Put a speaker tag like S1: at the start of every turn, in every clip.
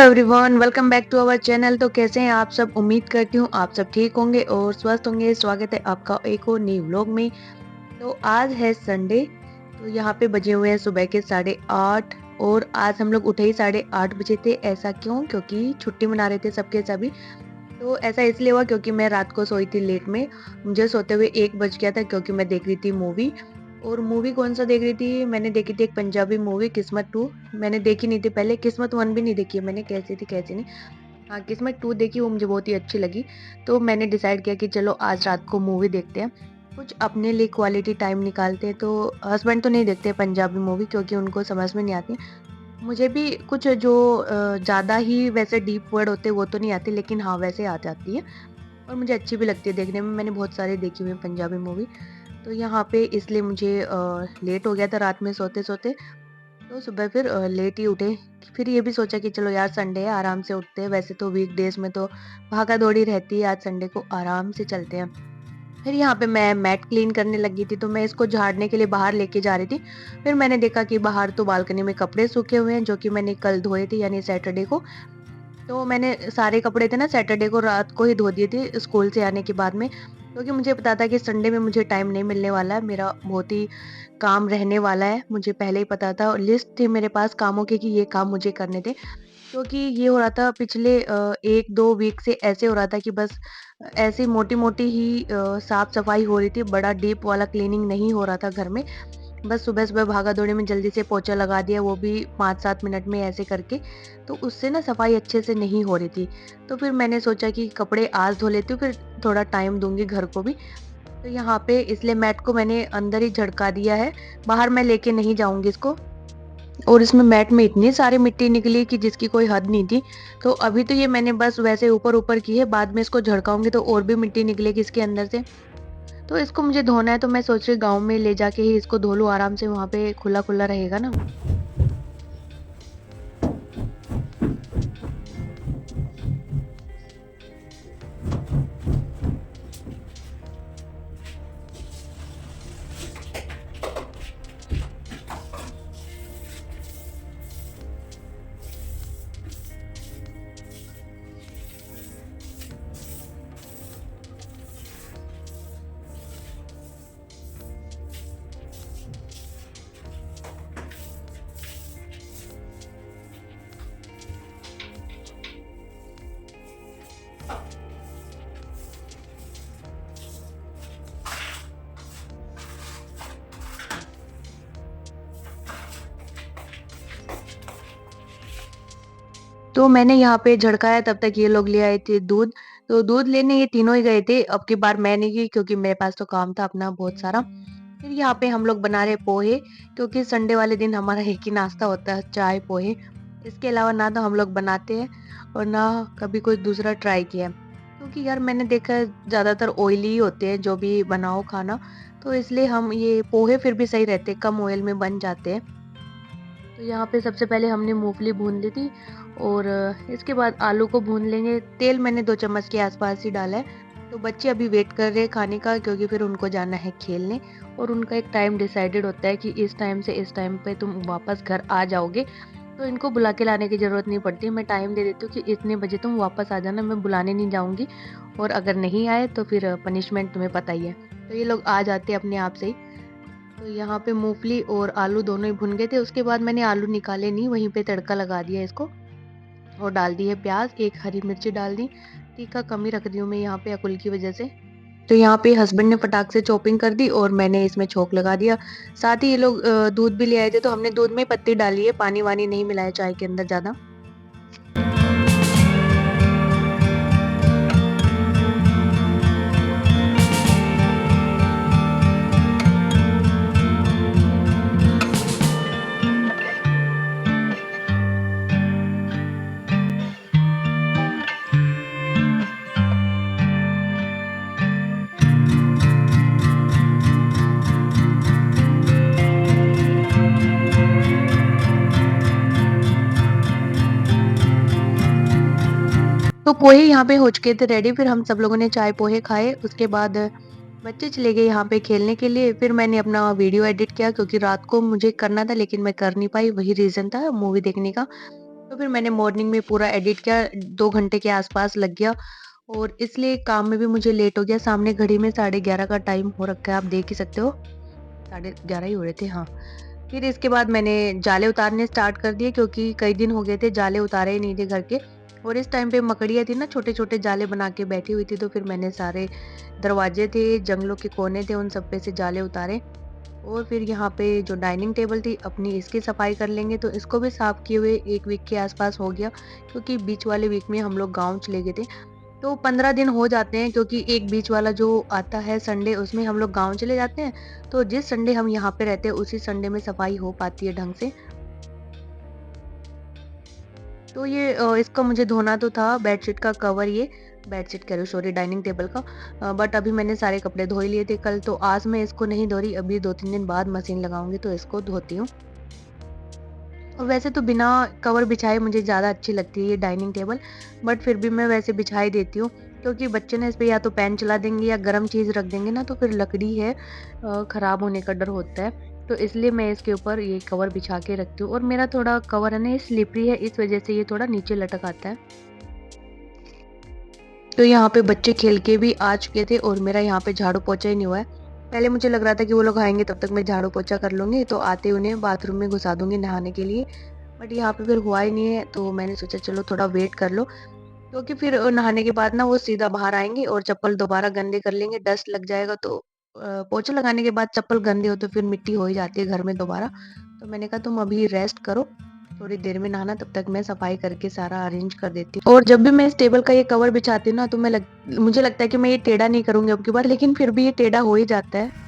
S1: Everyone, welcome back to our channel. तो कैसे हैं आप सब? उम्मीद करती हूँ आप सब ठीक होंगे और स्वस्थ होंगे। स्वागत है आपका एक और नई व्लॉग में। तो आज है संडे। तो यहाँ पे बजे हुए हैं सुबह के 8:30 और आज हम लोग उठे ही 8:30 बजे थे। ऐसा क्यों? क्योंकि छुट्टी मना रहे थे सबके सभी। तो ऐसा इसलिए हुआ क्योंकि मैं रात को सोई थी लेट में। मुझे सोते हुए 1 बज गया था क्योंकि मैं देख रही थी मूवी। और मूवी कौन-सा देख रही थी? मैंने देखी थी एक पंजाबी मूवी किस्मत 2। मैंने देखी नहीं थी पहले, किस्मत 1 भी नहीं देखी है मैंने, कैसी थी कैसी नहीं। हाँ, किस्मत 2 देखी, वो मुझे बहुत ही अच्छी लगी। तो मैंने डिसाइड किया कि चलो आज रात को मूवी देखते हैं। कुछ अपने लिए क्वालिटी टाइम निकालते हैं। तो हस्बैंड तो नहीं देखते पंजाबी मूवी क्योंकि उनको समझ में नहीं आती। मुझे भी कुछ जो ज़्यादा ही वैसे डीप वर्ड होते हैं वो तो नहीं आते, लेकिन हाँ, वैसे आ जाती है और मुझे अच्छी भी लगती है देखने में। मैंने बहुत सारी देखी हुई है पंजाबी मूवी। तो यहाँ पे इसलिए मुझे लेट हो गया था रात में सोते-सोते। तो सुबह फिर लेट ही उठे। फिर ये भी सोचा कि चलो यार संडे है, आराम से उठते हैं। वैसे तो वीकडेज़ में तो भागा-दौड़ी रहती है, आज संडे को आराम से चलते हैं। फिर यहाँ पे मैं मैट क्लीन करने लगी थी, तो मैं इसको झाड़ने के लिए बाहर लेके जा रही थी। फिर मैंने देखा कि बाहर तो बालकनी में कपड़े सूखे हुए हैं, जो कि मैंने कल धोए थे यानी सैटरडे को। तो मैंने सारे कपड़े थे ना सैटरडे को रात को ही धो दिए थे स्कूल से आने के बाद में, क्योंकि मुझे पता था कि संडे में मुझे टाइम नहीं मिलने वाला है, मेरा बहुत ही काम रहने वाला है। मुझे पहले ही पता था और लिस्ट थी मेरे पास कामों की कि ये काम मुझे करने थे। क्योंकि ये हो रहा था पिछले 1-2 वीक से ऐसे हो रहा था कि बस ऐसे मोटी-मोटी ही साफ-सफाई हो रही थी, बड़ा डीप वाला क्लीनिंग नहीं हो रहा था घर में। बस सुबह-सुबह भागा-दौड़ी में जल्दी से पोछा लगा दिया, वो भी 5-7 मिनट में ऐसे करके, तो उससे ना सफाई अच्छे से नहीं हो रही थी। तो फिर मैंने सोचा कि कपड़े आज धो लेती हूँ, फिर थोड़ा टाइम दूँगी घर को भी। तो यहाँ पे इसलिए मैट को मैंने अंदर ही झड़का दिया है, बाहर मैं लेके नहीं जाऊँगी इसको। और इसमें मैट में इतनी सारी मिट्टी निकली कि जिसकी कोई हद नहीं थी। तो अभी तो ये मैंने बस वैसे ऊपर-ऊपर की है, बाद में इसको झड़काऊँगी तो और भी मिट्टी निकलेगी इसके अंदर से। तो इसको मुझे धोना है, तो मैं सोच रही गाँव में ले जाके ही इसको धो लूँ आराम से, वहाँ पे खुला-खुला रहेगा ना। तो मैंने यहाँ पे झड़काया, तब तक ये लोग ले आए थे दूध। तो दूध लेने ये तीनों ही गए थे, अब की बार मैं नहीं गई क्योंकि मेरे पास तो काम था अपना बहुत सारा। फिर यहाँ पे हम लोग बना रहे पोहे, क्योंकि संडे वाले दिन हमारा एक ही नाश्ता होता है, चाय पोहे। इसके अलावा ना तो हम लोग बनाते हैं और ना कभी कोई दूसरा ट्राई किया है। क्योंकि यार मैंने देखा है ज़्यादातर ऑयली ही होते हैं जो भी बनाओ खाना, तो इसलिए हम ये पोहे फिर भी सही रहते हैं, कम ऑयल में बन जाते हैं। तो यहाँ पे सबसे पहले हमने मूँगफली भून ली थी और इसके बाद आलू को भून लेंगे। तेल मैंने 2 चम्मच के आसपास ही डाला है। तो बच्चे अभी वेट कर रहे हैं खाने का, क्योंकि फिर उनको जाना है खेलने और उनका एक टाइम डिसाइडेड होता है कि इस टाइम से इस टाइम पे तुम वापस घर आ जाओगे। तो इनको बुला के लाने की ज़रूरत नहीं पड़ती। मैं टाइम दे देती हूँ कि इतने बजे तुम वापस आ जाना, मैं बुलाने नहीं जाऊँगी और अगर नहीं आए तो फिर पनिशमेंट तुम्हें पता ही है। तो ये लोग आ जाते हैं अपने आप से ही। तो यहाँ पे मूँगफली और आलू दोनों ही भुन गए थे, उसके बाद मैंने आलू निकाले नहीं, वहीं पे तड़का लगा दिया इसको और डाल दी है प्याज़, 1 हरी मिर्ची डाल दी। तीखा कम ही रख रही हूँ मैं यहाँ पे अकुल की वज़ह से। तो यहाँ पे हस्बैंड ने फटाक से चॉपिंग कर दी और मैंने इसमें छोंक लगा दिया। साथ ही ये लोग दूध भी ले आए थे, तो हमने दूध में पत्ती डाली है, पानी-वानी नहीं मिलाया चाय के अंदर ज़्यादा। तो पोहे यहाँ पे हो चुके थे रेडी, फिर हम सब लोगों ने चाय पोहे खाए। उसके बाद बच्चे चले गए यहाँ पे खेलने के लिए। फिर मैंने अपना वीडियो एडिट किया क्योंकि रात को मुझे करना था लेकिन मैं कर नहीं पाई, वही रीज़न था मूवी देखने का। तो फिर मैंने मॉर्निंग में पूरा एडिट किया, 2 घंटे के आसपास लग गया और इसलिए काम में भी मुझे लेट हो गया। सामने घड़ी में 11:30 का टाइम हो रखा है, आप देख ही सकते हो। 11:30 ही हो रहे थे, हाँ। फिर इसके बाद मैंने जाले उतारने स्टार्ट कर दिए क्योंकि कई दिन हो गए थे जाले उतारे ही नहीं थे घर के और इस टाइम पे मकड़ियाँ थी ना, छोटे-छोटे जाले बना के बैठी हुई थी, तो फिर मैंने सारे दरवाजे थे, जंगलों के कोने थे, उन सब पे से जाले उतारे और फिर यहाँ पे जो डाइनिंग टेबल थी अपनी, इसकी सफाई कर लेंगे, तो इसको भी साफ किए हुए 1 वीक के आसपास हो गया क्योंकि बीच वाले वीक में हम लोग गाँव चले गए थे। तो 15 दिन हो जाते हैं क्योंकि एक बीच वाला जो आता है संडे, उसमें हम लोग गाँव चले जाते हैं, तो जिस संडे हम यहाँ पे रहते हैं उसी संडे में सफाई हो पाती है ढंग से। तो ये इसका मुझे धोना तो था, बेडशीट का कवर ये, बेडशीट कह रही हूँ सॉरी, डाइनिंग टेबल का, बट अभी मैंने सारे कपड़े धो ही लिए थे कल, तो आज मैं इसको नहीं धो रही, अभी 2-3 दिन बाद मशीन लगाऊँगी तो इसको धोती हूँ। और वैसे तो बिना कवर बिछाए मुझे ज़्यादा अच्छी लगती है ये डाइनिंग टेबल, बट फिर भी मैं वैसे बिछा ही देती हूँ क्योंकि बच्चे ना इस पे या तो पेन चला देंगे या गरम चीज़ रख देंगे ना, तो फिर लकड़ी है, खराब होने का डर होता है। तो इसलिए मैं इसके ऊपर ये कवर बिछा के रखती हूँ और मेरा थोड़ा कवर है ना, ये स्लिपरी है, इस वजह से ये थोड़ा नीचे लटक आता है। तो यहाँ पे बच्चे खेल के भी आ चुके थे और मेरा यहाँ पे झाड़ू पोछा ही नहीं हुआ है। पहले मुझे लग रहा था कि वो लोग आएँगे तब तक मैं झाड़ू पोछा कर लूँगी, तो आते ही उन्हें बाथरूम में घुसा दूँगी नहाने के लिए। बट यहाँ पे फिर हुआ ही नहीं है, तो मैंने सोचा चलो थोड़ा वेट कर लो, क्योंकि फिर नहाने के बाद ना वो सीधा बाहर आएँगे और चप्पल दोबारा गंदे कर लेंगे, डस्ट लग जाएगा, तो पोछा लगाने के बाद चप्पल गंदे हो तो फिर मिट्टी हो ही जाती है घर में दोबारा। तो मैंने कहा तुम अभी रेस्ट करो, थोड़ी देर में नहाना, तब तक मैं सफाई करके सारा अरेंज कर देती हूँ। और जब भी मैं इस टेबल का ये कवर बिछाती हूँ ना, तो मुझे लगता है कि मैं ये टेढ़ा नहीं करूँगी अब की बार, लेकिन फिर भी ये टेढ़ा हो ही जाता है।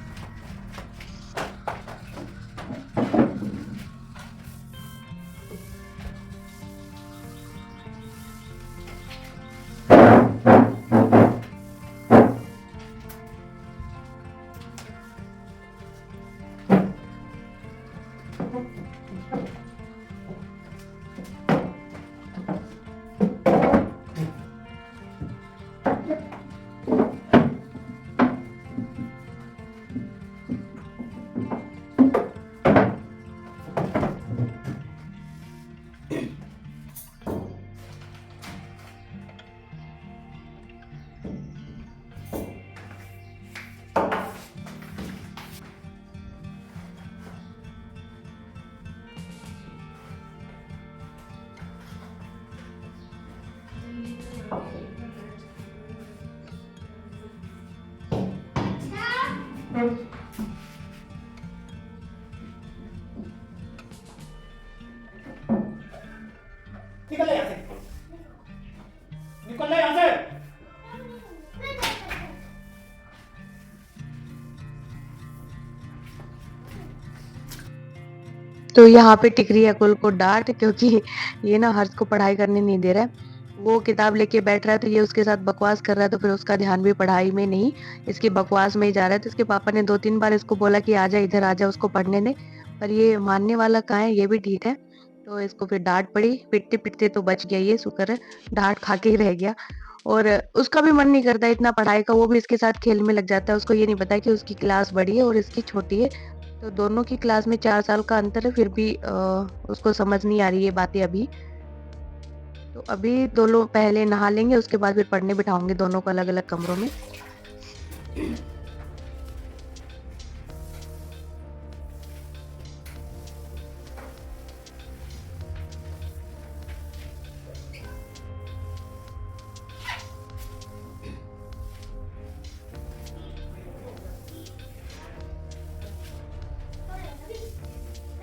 S2: निकल ले यहाँ से, निकल ले यहाँ से।
S1: तो यहाँ पे टिकरी अकुल को डाँट, क्योंकि ये ना हर्ष को पढ़ाई करने नहीं दे रहा है। वो किताब लेके बैठ रहा है तो ये उसके साथ बकवास कर रहा है, तो फिर उसका ध्यान भी पढ़ाई में नहीं, इसकी बकवास में ही जा रहा है। तो इसके पापा ने 2-3 बार इसको बोला कि आजा इधर आजा, उसको पढ़ने दे, पर ये मानने वाला कहाँ है, ये भी ठीक है। तो इसको फिर डाँट पड़ी, पिटते-पिटते तो बच गया ये, शुक्र है, डाँट खा के ही रह गया। और उसका भी मन नहीं करता इतना पढ़ाई का, वो भी इसके साथ खेल में लग जाता है। उसको ये नहीं पता है कि उसकी क्लास बड़ी है और इसकी छोटी है। तो दोनों की क्लास में 4 साल का अंतर है, फिर भी उसको समझ नहीं आ रही ये बातें अभी। तो अभी दोनों पहले नहा लेंगे, उसके बाद फिर पढ़ने बिठाऊँगी दोनों को अलग-अलग कमरों में।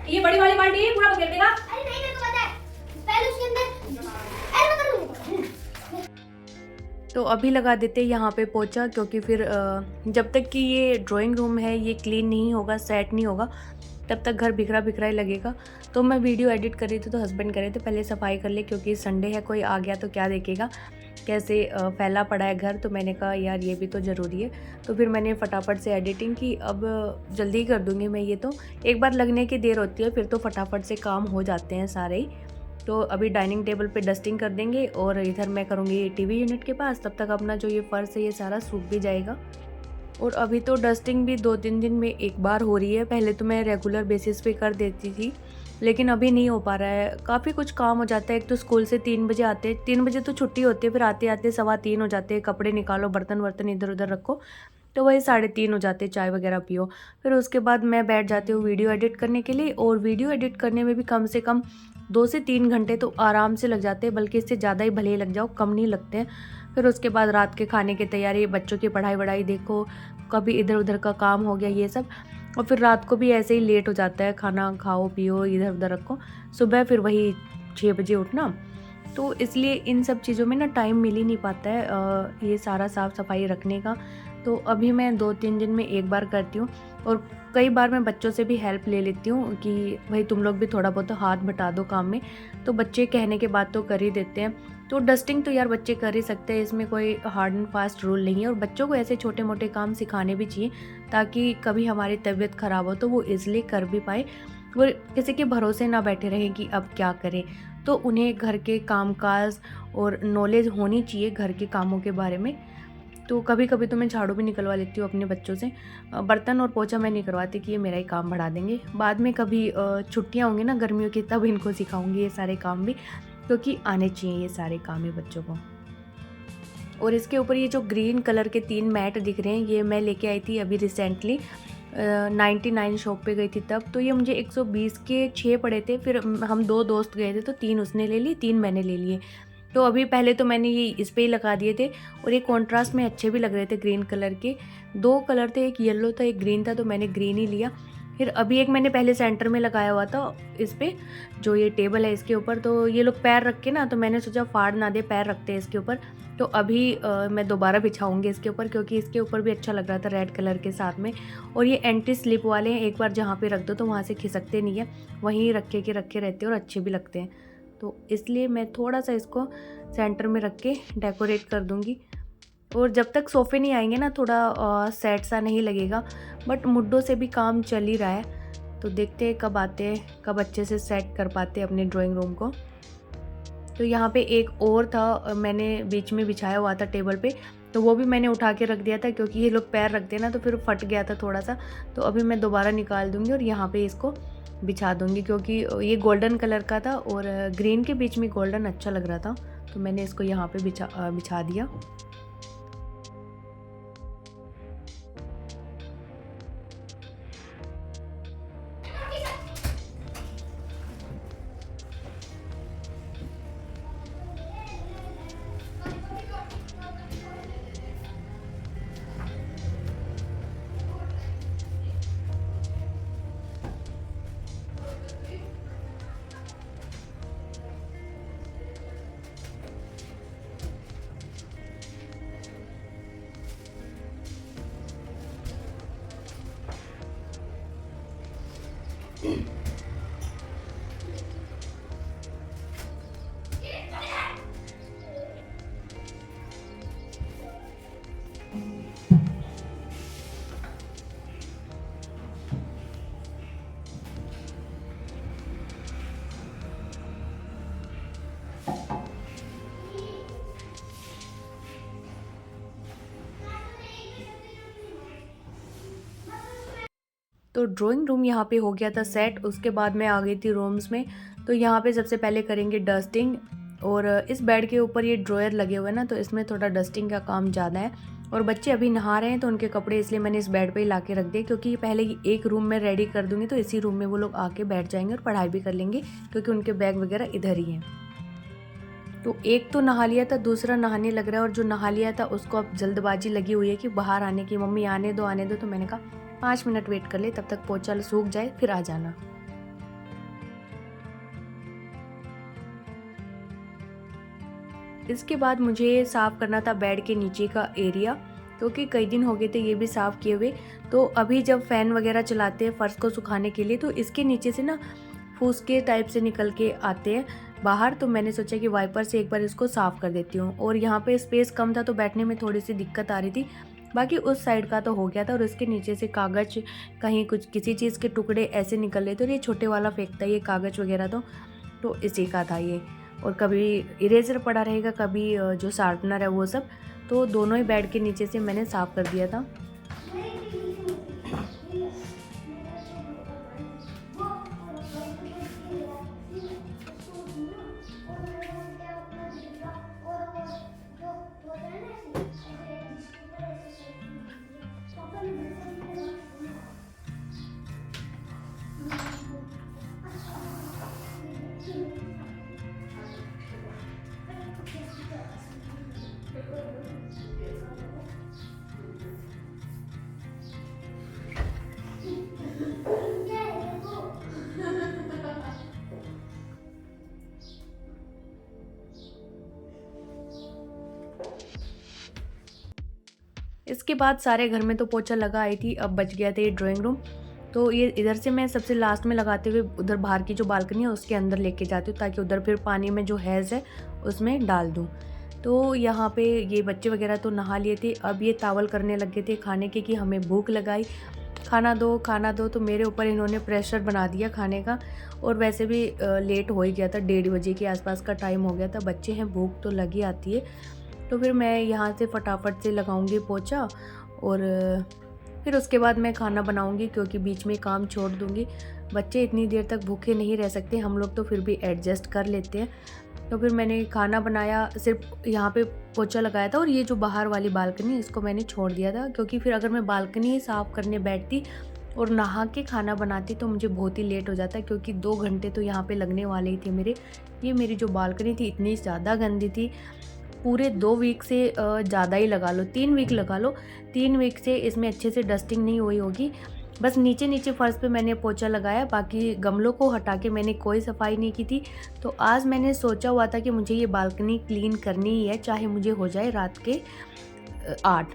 S3: ये बड़ी वाली बाल्टी पूरा बकेट देगा।
S4: अरे नहीं, मेरे को पता है। पहले उसके अंदर, अरे मैं करूँगी।
S1: तो अभी लगा देते हैं यहाँ पे पोछा, क्योंकि फिर जब तक कि ये ड्राइंग रूम है ये क्लीन नहीं होगा, सेट नहीं होगा, तब तक घर बिखरा बिखरा ही लगेगा। तो मैं वीडियो एडिट कर रही थी तो हस्बैंड कह रहे थे पहले सफाई कर ले, क्योंकि संडे है, कोई आ गया तो क्या देखेगा, कैसे फैला पड़ा है घर। तो मैंने कहा यार ये भी तो ज़रूरी है, तो फिर मैंने फटाफट से एडिटिंग की। अब जल्दी कर दूँगी मैं ये, तो एक बार लगने की देर होती है, फिर तो फटाफट से काम हो जाते हैं सारे ही। तो अभी डाइनिंग टेबल पे डस्टिंग कर देंगे और इधर मैं करूँगी टीवी यूनिट के पास, तब तक अपना जो ये फर्श है ये सारा सूख भी जाएगा। और अभी तो डस्टिंग भी 2-3 दिन में एक बार हो रही है, पहले तो मैं रेगुलर बेसिस पे कर देती थी, लेकिन अभी नहीं हो पा रहा है, काफ़ी कुछ काम हो जाता है। एक तो स्कूल से 3 बजे आते हैं, 3 बजे तो छुट्टी होती है, फिर आते आते 2:15 हो जाते हैं, कपड़े निकालो, बर्तन वर्तन इधर उधर रखो, तो वही 3:30 हो जाते, चाय वगैरह पियो। फिर उसके बाद मैं बैठ जाती हूँ वीडियो एडिट करने के लिए, और वीडियो एडिट करने में भी कम से कम 2 से 3 घंटे तो आराम से लग जाते हैं, बल्कि इससे ज़्यादा ही भले ही लग जाओ, कम नहीं लगते हैं। फिर उसके बाद रात के खाने की तैयारी, बच्चों की पढ़ाई वढ़ाई देखो, कभी इधर उधर का काम हो गया ये सब, और फिर रात को भी ऐसे ही लेट हो जाता है, खाना खाओ पियो इधर उधर रखो, सुबह फिर वही 6 बजे उठना। तो इसलिए इन सब चीज़ों में ना टाइम मिल ही नहीं पाता है ये सारा साफ़ सफाई रखने का। तो अभी मैं 2-3 दिन में एक बार करती हूँ, और कई बार मैं बच्चों से भी हेल्प ले लेती हूँ कि भाई तुम लोग भी थोड़ा बहुत हाथ बटा दो काम में, तो बच्चे कहने के बाद तो कर ही देते हैं। तो डस्टिंग तो यार बच्चे कर ही सकते हैं, इसमें कोई हार्ड एंड फास्ट रूल नहीं है, और बच्चों को ऐसे छोटे मोटे काम सिखाने भी चाहिए, ताकि कभी हमारी तबीयत ख़राब हो तो वो ईज़िली कर भी पाए, वो किसी के भरोसे ना बैठे रहें कि अब क्या करें। तो उन्हें घर के कामकाज और नॉलेज होनी चाहिए घर के कामों के बारे में। तो कभी कभी तो मैं झाड़ू भी निकलवा लेती हूँ अपने बच्चों से। बर्तन और पोछा मैं नहीं करवाती कि ये मेरा ही काम बढ़ा देंगे, बाद में कभी छुट्टियाँ होंगी ना गर्मियों की, तब इनको सिखाऊंगी ये सारे काम भी, क्योंकि आने चाहिए ये सारे काम ही बच्चों को। और इसके ऊपर ये जो ग्रीन कलर के 3 मैट दिख रहे हैं, ये मैं लेके आई थी अभी रिसेंटली 99 शॉप पे गई थी तब। तो ये मुझे 120 के 6 पड़े थे, फिर हम 2 दोस्त गए थे तो 3 उसने ले ली, 3 मैंने ले लिए। तो अभी पहले तो मैंने ये इस पे ही लगा दिए थे, और ये कॉन्ट्रास्ट में अच्छे भी लग रहे थे ग्रीन कलर के। 2 कलर थे, एक येलो था एक ग्रीन था, तो मैंने ग्रीन ही लिया। फिर अभी एक मैंने पहले सेंटर में लगाया हुआ था इस पे, जो ये टेबल है इसके ऊपर, तो ये लोग पैर रख के ना, तो मैंने सोचा फाड़ ना दे, पैर रखते हैं इसके ऊपर। तो अभी मैं दोबारा बिछाऊंगी इसके ऊपर, क्योंकि इसके ऊपर भी अच्छा लग रहा था रेड कलर के साथ में। और ये एंटी स्लिप वाले हैं, एक बार जहाँ पे रख दो तो वहाँ से खिसकते नहीं है, वहीं रखे के रखे रहते हैं और अच्छे भी लगते हैं। तो इसलिए मैं थोड़ा सा इसको सेंटर में रख के डेकोरेट कर दूँगी। और जब तक सोफ़े नहीं आएंगे ना, थोड़ा सेट सा नहीं लगेगा, बट मुड्डों से भी काम चल ही रहा है। तो देखते हैं कब आते हैं, कब अच्छे से सेट कर पाते हैं अपने ड्राइंग रूम को। तो यहाँ पे एक और था, मैंने बीच में बिछाया हुआ था टेबल पे, तो वो भी मैंने उठा के रख दिया था, क्योंकि ये लोग पैर रखते हैं ना, तो फिर फट गया था थोड़ा सा। तो अभी मैं दोबारा निकाल दूँगी और यहाँ पे इसको बिछा दूँगी, क्योंकि ये गोल्डन कलर का था और ग्रीन के बीच में गोल्डन अच्छा लग रहा था, तो मैंने इसको यहाँ पे बिछा दिया। तो ड्राइंग रूम यहाँ पे हो गया था सेट। उसके बाद मैं आ गई थी रूम्स में। तो यहाँ पे सबसे पहले करेंगे डस्टिंग, और इस बेड के ऊपर ये ड्रॉयर लगे हुए हैं ना, तो इसमें थोड़ा डस्टिंग का काम ज़्यादा है। और बच्चे अभी नहा रहे हैं तो उनके कपड़े इसलिए मैंने इस बेड पे ही ला के रख दिए, क्योंकि पहले एक रूम में रेडी कर दूँगी तो इसी रूम में वो लोग आके बैठ जाएंगे और पढ़ाई भी कर लेंगे, क्योंकि उनके बैग वगैरह इधर ही हैं। तो एक तो नहा लिया था, दूसरा नहाने लग रहा है, और जो नहा लिया था उसको अब जल्दबाजी लगी हुई है कि बाहर आने की, मम्मी आने दो आने दो। तो मैंने कहा 5 मिनट वेट कर ले, तब तक पोछा सूख जाए फिर आ जाना। इसके बाद मुझे साफ़ करना था बेड के नीचे का एरिया, क्योंकि कई दिन हो गए थे ये भी साफ़ किए हुए। तो अभी जब फ़ैन वगैरह चलाते हैं फ़र्श को सुखाने के लिए, तो इसके नीचे से ना फूसके टाइप से निकल के आते हैं बाहर। तो मैंने सोचा कि वाइपर से एक बार इसको साफ़ कर देती हूँ। और यहाँ पे स्पेस कम था तो बैठने में थोड़ी सी दिक्कत आ रही थी। बाकी उस साइड का तो हो गया था, और उसके नीचे से कागज़, कहीं कुछ किसी चीज़ के टुकड़े ऐसे निकल रहे थे, और ये छोटे वाला फेंकता है ये कागज़ वगैरह, तो इसी का था ये। और कभी इरेज़र पड़ा रहेगा, कभी जो शार्पनर है वो सब, तो दोनों ही बेड के नीचे से मैंने साफ़ कर दिया था। इसके बाद सारे घर में तो पोछा लगा आई थी, अब बच गया था ये ड्राइंग रूम। तो ये इधर से मैं सबसे लास्ट में लगाते हुए उधर बाहर की जो बालकनी है उसके अंदर लेके जाती हूँ, ताकि उधर फिर पानी में जो हैज़ है उसमें डाल दूँ। तो यहाँ पे ये बच्चे वगैरह तो नहा लिए थे, अब ये तावल करने लग गए थे खाने के कि हमें भूख लगाई, खाना दो। तो मेरे ऊपर इन्होंने प्रेशर बना दिया खाने का, और वैसे भी लेट हो ही गया था, 1:30 बजे के आसपास का टाइम हो गया था। बच्चे हैं, भूख तो लगी आती है। तो फिर मैं यहाँ से फटाफट से लगाऊंगी पोछा, और फिर उसके बाद मैं खाना बनाऊंगी, क्योंकि बीच में काम छोड़ दूंगी। बच्चे इतनी देर तक भूखे नहीं रह सकते, हम लोग तो फिर भी एडजस्ट कर लेते हैं। तो फिर मैंने खाना बनाया, सिर्फ यहाँ पे पोछा लगाया था, और ये जो बाहर वाली बालकनी इसको मैंने छोड़ दिया था, क्योंकि फिर अगर मैं बालकनी साफ़ करने बैठती और नहा के खाना बनाती तो मुझे बहुत ही लेट हो जाता, क्योंकि 2 घंटे तो यहाँ पे लगने वाले ही थे मेरे। ये मेरी जो बालकनी थी इतनी ज़्यादा गंदी थी, पूरे 2 वीक से ज़्यादा ही लगा लो, 3 वीक लगा लो, 3 वीक से इसमें अच्छे से डस्टिंग नहीं हुई होगी। बस नीचे फर्श पे मैंने पोछा लगाया, बाकी गमलों को हटा के मैंने कोई सफाई नहीं की थी। तो आज मैंने सोचा हुआ था कि मुझे ये बालकनी क्लीन करनी ही है, चाहे मुझे हो जाए रात के 8।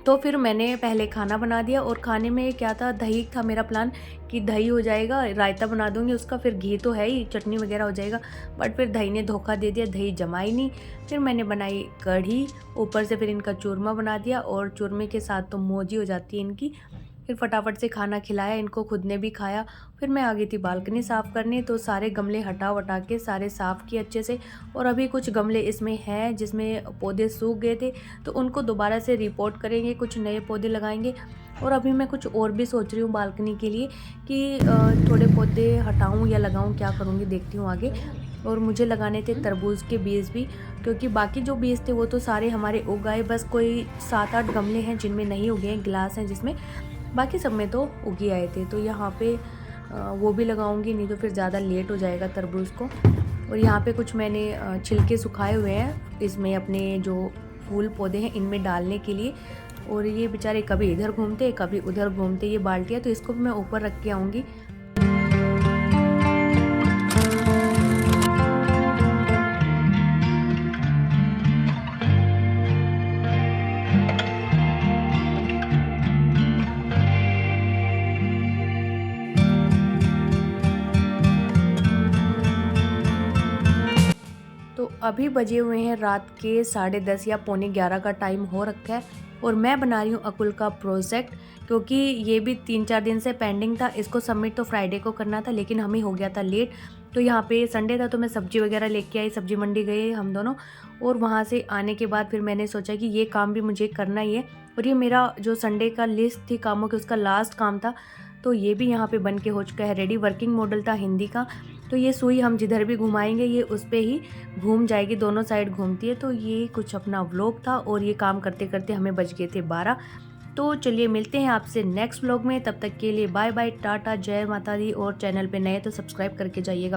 S1: तो फिर मैंने पहले खाना बना दिया, और खाने में क्या था, दही था मेरा प्लान कि दही हो जाएगा, रायता बना दूंगी उसका, फिर घी तो है ही, चटनी वगैरह हो जाएगा। बट फिर दही ने धोखा दे दिया, दही जमा ही नहीं। फिर मैंने बनाई कढ़ी, ऊपर से फिर इनका चूरमा बना दिया, और चूरमे के साथ तो मौज ही हो जाती है इनकी। फिर फटाफट से खाना खिलाया इनको, खुद ने भी खाया। फिर मैं आ गई थी बालकनी साफ़ करने, तो सारे गमले हटा के सारे साफ़ किए अच्छे से। और अभी कुछ गमले इसमें हैं जिसमें पौधे सूख गए थे, तो उनको दोबारा से रिपोर्ट करेंगे, कुछ नए पौधे लगाएंगे। और अभी मैं कुछ और भी सोच रही हूँ बालकनी के लिए कि थोड़े पौधे हटाऊँ या लगाऊँ, क्या करूँगी देखती हूँ आगे। और मुझे लगाने थे तरबूज के बीज भी, क्योंकि बाकी जो बीज थे वो तो सारे हमारे उग आए, बस कोई 7-8 गमले हैं जिनमें नहीं उगे हैं, गिलास हैं जिसमें, बाकी सब में तो उगी आए थे। तो यहाँ पे वो भी लगाऊंगी, नहीं तो फिर ज़्यादा लेट हो जाएगा तरबूज को। और यहाँ पे कुछ मैंने छिलके सुखाए हुए हैं इसमें अपने जो फूल पौधे हैं इनमें डालने के लिए। और ये बेचारे कभी इधर घूमते कभी उधर घूमते, ये बाल्टियाँ, तो इसको भी मैं ऊपर रख के आऊँगी। तो अभी बजे हुए हैं रात के 10:30 या 10:45 का टाइम हो रखा है, और मैं बना रही हूँ अकुल का प्रोजेक्ट, क्योंकि ये भी 3-4 दिन से पेंडिंग था। इसको सबमिट तो फ्राइडे को करना था, लेकिन हमें हो गया था लेट। तो यहाँ पे संडे था, तो मैं सब्जी वगैरह लेके आई, सब्जी मंडी गए हम दोनों, और वहाँ से आने के बाद फिर मैंने सोचा कि ये काम भी मुझे करना ही है। और ये मेरा जो संडे का लिस्ट थी कामों की, उसका लास्ट काम था। तो ये भी यहाँ पे बन के हो चुका है रेडी। वर्किंग मॉडल था हिंदी का, तो ये सुई हम जिधर भी घुमाएंगे ये उस पर ही घूम जाएगी, दोनों साइड घूमती है। तो ये कुछ अपना व्लॉग था, और ये काम करते करते हमें बज गए थे 12। तो चलिए मिलते हैं आपसे नेक्स्ट व्लॉग में, तब तक के लिए बाय बाय, टाटा, जय माता दी। और चैनल पे नए तो सब्सक्राइब करके जाइएगा।